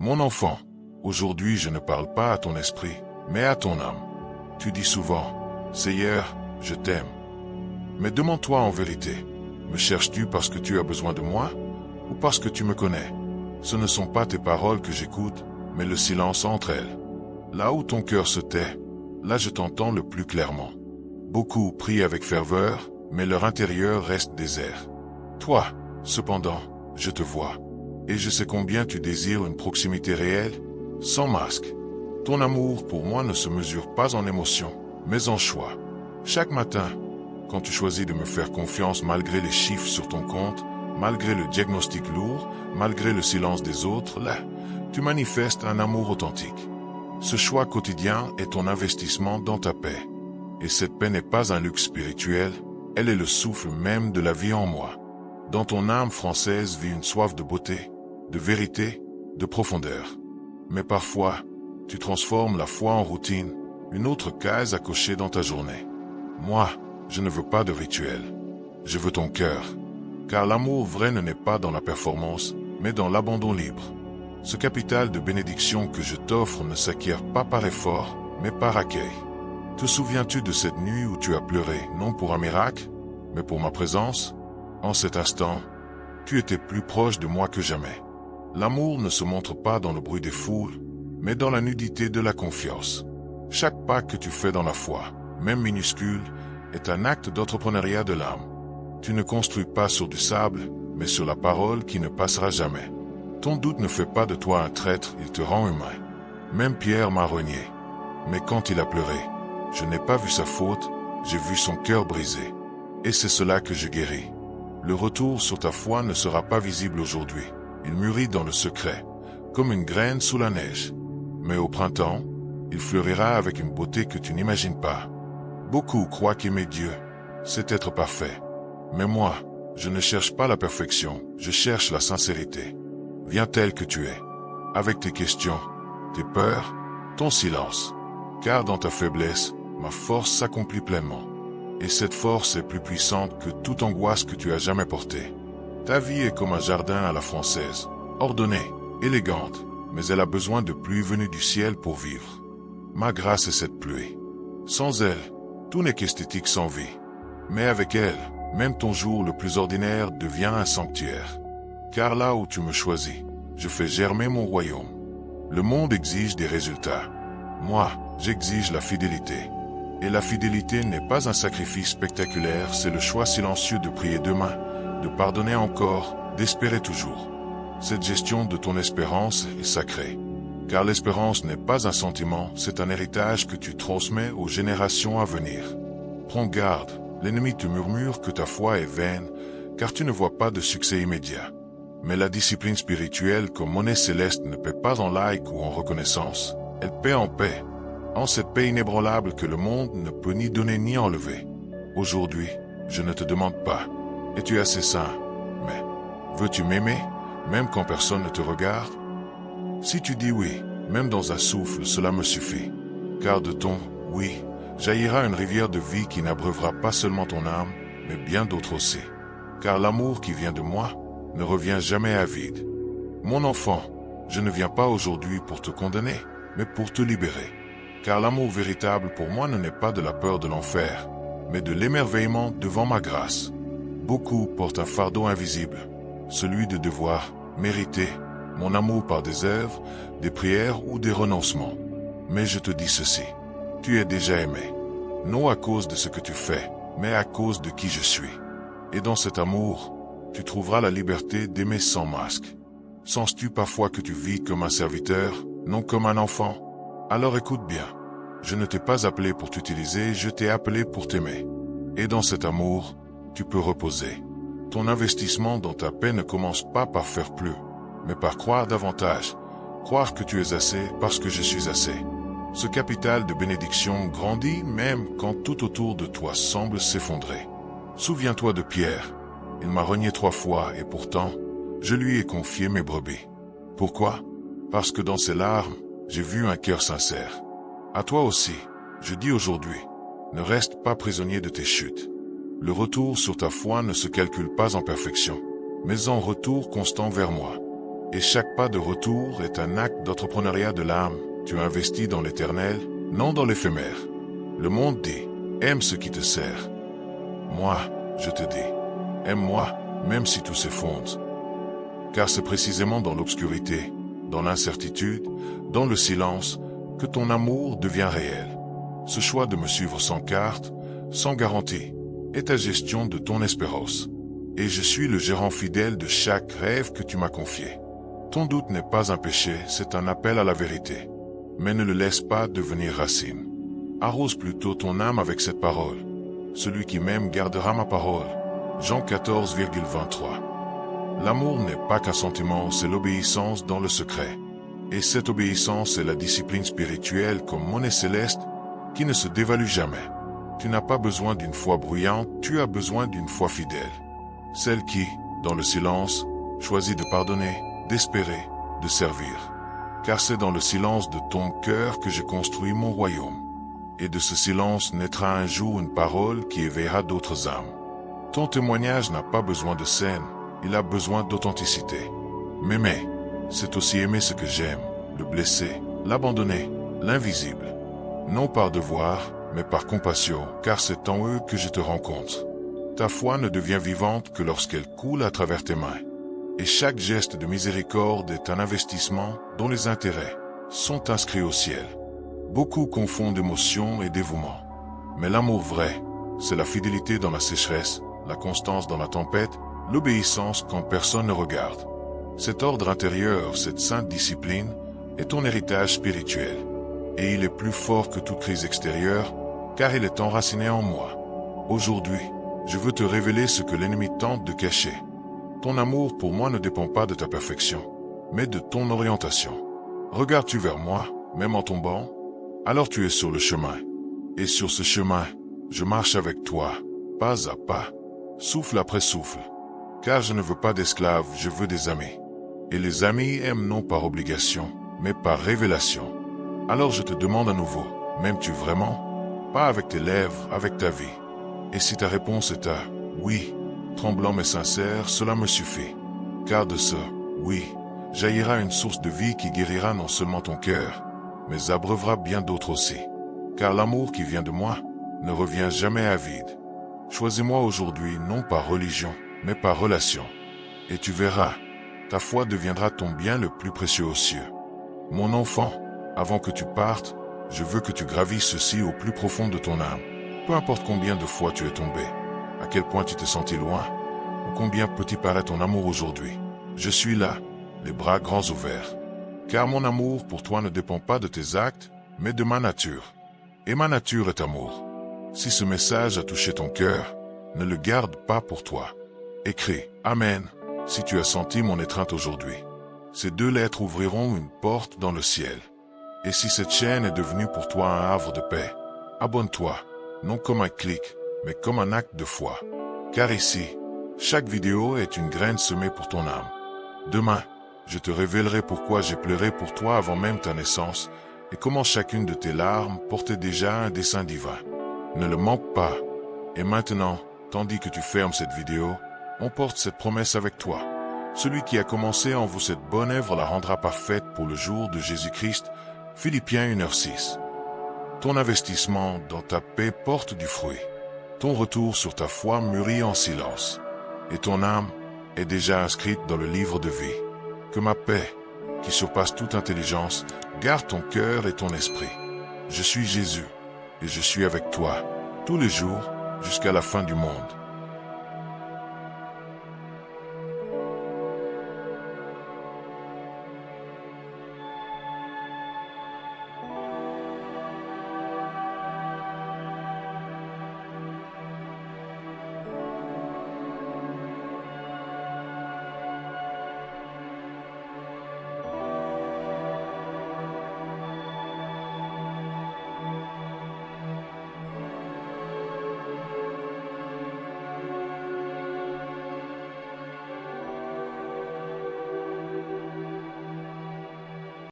Mon enfant, aujourd'hui je ne parle pas à ton esprit, mais à ton âme. Tu dis souvent, Seigneur, je t'aime. Mais demande-toi en vérité, me cherches-tu parce que tu as besoin de moi, ou parce que tu me connais? Ce ne sont pas tes paroles que j'écoute, mais le silence entre elles. Là où ton cœur se tait, là je t'entends le plus clairement. Beaucoup prient avec ferveur, mais leur intérieur reste désert. Toi, cependant, je te vois, et je sais combien tu désires une proximité réelle, sans masque. Ton amour pour moi ne se mesure pas en émotion, mais en choix. Chaque matin, quand tu choisis de me faire confiance malgré les chiffres sur ton compte, malgré le diagnostic lourd, malgré le silence des autres, là, tu manifestes un amour authentique. Ce choix quotidien est ton investissement dans ta paix. Et cette paix n'est pas un luxe spirituel, elle est le souffle même de la vie en moi. Dans ton âme française vit une soif de beauté, de vérité, de profondeur. Mais parfois, tu transformes la foi en routine, une autre case à cocher dans ta journée. Moi, je ne veux pas de rituel. Je veux ton cœur. Car l'amour vrai ne naît pas dans la performance, mais dans l'abandon libre. Ce capital de bénédiction que je t'offre ne s'acquiert pas par effort, mais par accueil. Te souviens-tu de cette nuit où tu as pleuré, non pour un miracle, mais pour ma présence? En cet instant, tu étais plus proche de moi que jamais. L'amour ne se montre pas dans le bruit des foules, mais dans la nudité de la confiance. Chaque pas que tu fais dans la foi, même minuscule, est un acte d'entrepreneuriat de l'âme. Tu ne construis pas sur du sable, mais sur la parole qui ne passera jamais. Ton doute ne fait pas de toi un traître, il te rend humain. Même Pierre m'a renié. Mais quand il a pleuré, je n'ai pas vu sa faute, j'ai vu son cœur brisé. Et c'est cela que je guéris. Le retour sur ta foi ne sera pas visible aujourd'hui. Il mûrit dans le secret, comme une graine sous la neige. Mais au printemps, il fleurira avec une beauté que tu n'imagines pas. Beaucoup croient qu'aimer Dieu, c'est être parfait. Mais moi, je ne cherche pas la perfection, je cherche la sincérité. Viens tel que tu es, avec tes questions, tes peurs, ton silence. Car dans ta faiblesse, ma force s'accomplit pleinement. Et cette force est plus puissante que toute angoisse que tu as jamais portée. Ta vie est comme un jardin à la française, ordonnée, élégante, mais elle a besoin de pluie venue du ciel pour vivre. Ma grâce est cette pluie. Sans elle, tout n'est qu'esthétique sans vie. Mais avec elle, même ton jour le plus ordinaire devient un sanctuaire. Car là où tu me choisis, je fais germer mon royaume. Le monde exige des résultats. Moi, j'exige la fidélité. Et la fidélité n'est pas un sacrifice spectaculaire, c'est le choix silencieux de prier demain, de pardonner encore, d'espérer toujours. Cette gestion de ton espérance est sacrée. Car l'espérance n'est pas un sentiment, c'est un héritage que tu transmets aux générations à venir. Prends garde, l'ennemi te murmure que ta foi est vaine, car tu ne vois pas de succès immédiat. Mais la discipline spirituelle comme monnaie céleste ne paie pas en like ou en reconnaissance, elle paie en paix. En cette paix inébranlable que le monde ne peut ni donner ni enlever. Aujourd'hui, je ne te demande pas, es-tu assez saint? Mais, veux-tu m'aimer, même quand personne ne te regarde? Si tu dis oui, même dans un souffle, cela me suffit. Car de ton oui, jaillira une rivière de vie qui n'abreuvera pas seulement ton âme, mais bien d'autres aussi. Car l'amour qui vient de moi ne revient jamais à vide. Mon enfant, je ne viens pas aujourd'hui pour te condamner, mais pour te libérer. Car l'amour véritable pour moi ne naît pas de la peur de l'enfer, mais de l'émerveillement devant ma grâce. Beaucoup portent un fardeau invisible, celui de devoir mériter mon amour par des œuvres, des prières ou des renoncements. Mais je te dis ceci, tu es déjà aimé, non à cause de ce que tu fais, mais à cause de qui je suis. Et dans cet amour, tu trouveras la liberté d'aimer sans masque. Sens-tu parfois que tu vis comme un serviteur, non comme un enfant? Alors écoute bien, je ne t'ai pas appelé pour t'utiliser, je t'ai appelé pour t'aimer. Et dans cet amour, tu peux reposer. Ton investissement dans ta paix ne commence pas par faire plus, mais par croire davantage. Croire que tu es assez parce que je suis assez. Ce capital de bénédiction grandit même quand tout autour de toi semble s'effondrer. Souviens-toi de Pierre. Il m'a renié 3 fois et pourtant, je lui ai confié mes brebis. Pourquoi? Parce que dans ses larmes, j'ai vu un cœur sincère. À toi aussi, je dis aujourd'hui, ne reste pas prisonnier de tes chutes. Le retour sur ta foi ne se calcule pas en perfection, mais en retour constant vers moi. Et chaque pas de retour est un acte d'entrepreneuriat de l'âme. Tu investis dans l'éternel, non dans l'éphémère. Le monde dit, aime ce qui te sert. Moi, je te dis, aime-moi, même si tout s'effondre. Car c'est précisément dans l'obscurité, dans l'incertitude, dans le silence, que ton amour devient réel. Ce choix de me suivre sans carte, sans garantie, est ta gestion de ton espérance. Et je suis le gérant fidèle de chaque rêve que tu m'as confié. Ton doute n'est pas un péché, c'est un appel à la vérité. Mais ne le laisse pas devenir racine. Arrose plutôt ton âme avec cette parole. Celui qui m'aime gardera ma parole. Jean 14,23. L'amour n'est pas qu'un sentiment, c'est l'obéissance dans le secret. Et cette obéissance est la discipline spirituelle comme monnaie céleste qui ne se dévalue jamais. Tu n'as pas besoin d'une foi bruyante, tu as besoin d'une foi fidèle. Celle qui, dans le silence, choisit de pardonner, d'espérer, de servir. Car c'est dans le silence de ton cœur que je construis mon royaume. Et de ce silence naîtra un jour une parole qui éveillera d'autres âmes. Ton témoignage n'a pas besoin de scène, il a besoin d'authenticité. M'aimer, c'est aussi aimer ce que j'aime, le blesser, l'abandonner, l'invisible. Non par devoir, mais par compassion, car c'est en eux que je te rencontre. Ta foi ne devient vivante que lorsqu'elle coule à travers tes mains. Et chaque geste de miséricorde est un investissement dont les intérêts sont inscrits au ciel. Beaucoup confondent émotion et dévouement. Mais l'amour vrai, c'est la fidélité dans la sécheresse, la constance dans la tempête, l'obéissance quand personne ne regarde. Cet ordre intérieur, cette sainte discipline, est ton héritage spirituel. Et il est plus fort que toute crise extérieure, car il est enraciné en moi. Aujourd'hui, je veux te révéler ce que l'ennemi tente de cacher. Ton amour pour moi ne dépend pas de ta perfection, mais de ton orientation. Regardes-tu vers moi, même en tombant? Alors tu es sur le chemin. Et sur ce chemin, je marche avec toi, pas à pas, souffle après souffle. Car je ne veux pas d'esclaves, je veux des amis. Et les amis aiment non par obligation, mais par révélation. Alors je te demande à nouveau, m'aimes-tu vraiment? Pas avec tes lèvres, avec ta vie. Et si ta réponse est à « oui », tremblant mais sincère, cela me suffit. Car de ce « oui », jaillira une source de vie qui guérira non seulement ton cœur, mais abreuvera bien d'autres aussi. Car l'amour qui vient de moi ne revient jamais à vide. Choisis-moi aujourd'hui non par religion, mais par relation. Et tu verras, ta foi deviendra ton bien le plus précieux aux cieux. Mon enfant, avant que tu partes, je veux que tu gravisses ceci au plus profond de ton âme. Peu importe combien de fois tu es tombé, à quel point tu t'es senti loin, ou combien petit paraît ton amour aujourd'hui. Je suis là, les bras grands ouverts. Car mon amour pour toi ne dépend pas de tes actes, mais de ma nature. Et ma nature est amour. Si ce message a touché ton cœur, ne le garde pas pour toi. Écris « Amen » si tu as senti mon étreinte aujourd'hui. Ces 2 lettres ouvriront une porte dans le ciel. Et si cette chaîne est devenue pour toi un havre de paix, abonne-toi, non comme un clic, mais comme un acte de foi. Car ici, chaque vidéo est une graine semée pour ton âme. Demain, je te révélerai pourquoi j'ai pleuré pour toi avant même ta naissance et comment chacune de tes larmes portait déjà un dessein divin. Ne le manque pas. Et maintenant, tandis que tu fermes cette vidéo, on porte cette promesse avec toi. Celui qui a commencé en vous cette bonne œuvre la rendra parfaite pour le jour de Jésus-Christ. Philippiens 1h6. Ton investissement dans ta paix porte du fruit. Ton retour sur ta foi mûrit en silence. Et ton âme est déjà inscrite dans le livre de vie. Que ma paix, qui surpasse toute intelligence, garde ton cœur et ton esprit. Je suis Jésus, et je suis avec toi, tous les jours, jusqu'à la fin du monde.